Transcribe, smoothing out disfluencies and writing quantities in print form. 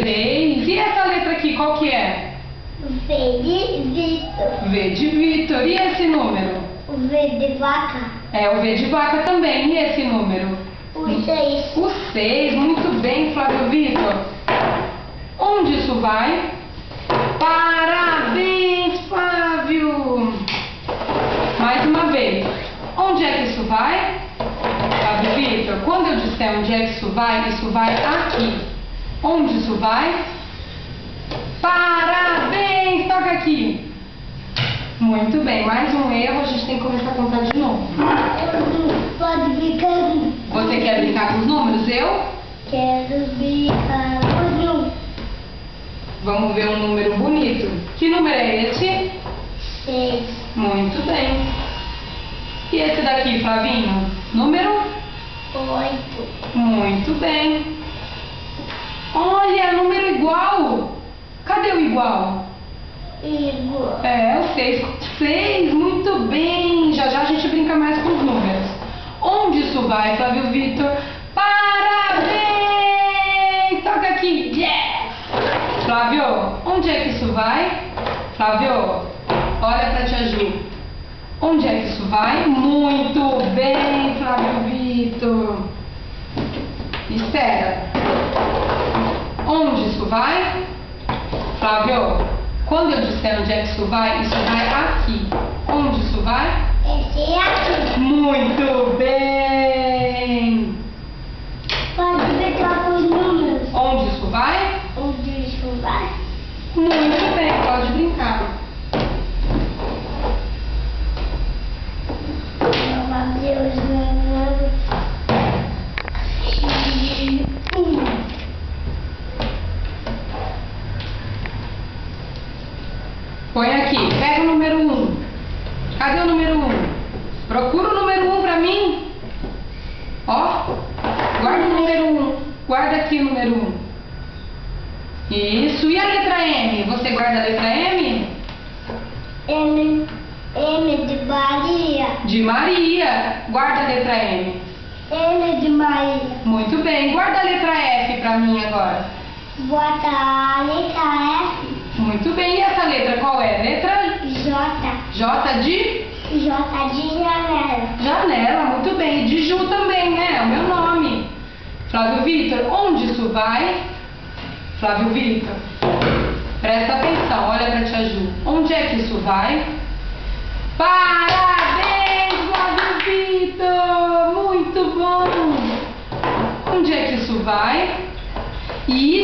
3. E essa letra aqui, qual que é? V de Vitor. V de Vitor. E esse número? O V de vaca. É o V de vaca também. E esse número? O 6. O 6. Muito bem, Flávio Vitor. Onde isso vai? Parabéns, Flávio! Mais uma vez. Onde é que isso vai? Flávio Vitor, quando eu disser onde é que isso vai aqui. Onde isso vai? Parabéns! Toca aqui. Muito bem, mais um erro, a gente tem que começar a contar de novo. Pode brincar. Você quer brincar com os números? Eu? Quero brincar com os números. Vamos ver um número bonito. Que número é esse? 6. Muito bem. E esse daqui, Flavinho? Número? 8. Muito bem. Olha, número igual. Cadê o igual? Igual. É, o 6. 6, muito bem. Já já a gente brinca mais com os números. Onde isso vai, Flávio Vitor? Parabéns! Toca aqui. Yes! Flávio, onde é que isso vai? Flávio, olha pra tia Ju. Onde é que isso vai? Muito bem, Flávio Vitor. Espera. Onde isso vai? Flávio, quando eu disser onde é que isso vai aqui. Onde isso vai? Esse é aqui. Muito bem. Pode brincar com os números. Onde isso vai? Onde isso vai? Muito bem, pode brincar. Vamos abrir os números. Põe aqui, pega o número 1. Cadê o número 1? Procura o número 1 pra mim. Ó, guarda o número 1. Guarda aqui o número 1. Isso, e a letra M? Você guarda a letra M? M de Maria. De Maria. Guarda a letra M. M de Maria. Muito bem, guarda a letra F pra mim agora. Bota a letra F. Muito bem, e essa letra qual é? Letra J. J de? J de janela. Janela, muito bem. De Ju também, né? É o meu nome. Flávio Vitor, onde isso vai? Flávio Vitor, presta atenção, olha pra tia Ju. Onde é que isso vai? Parabéns, Flávio Vitor! Muito bom! Onde é que isso vai? E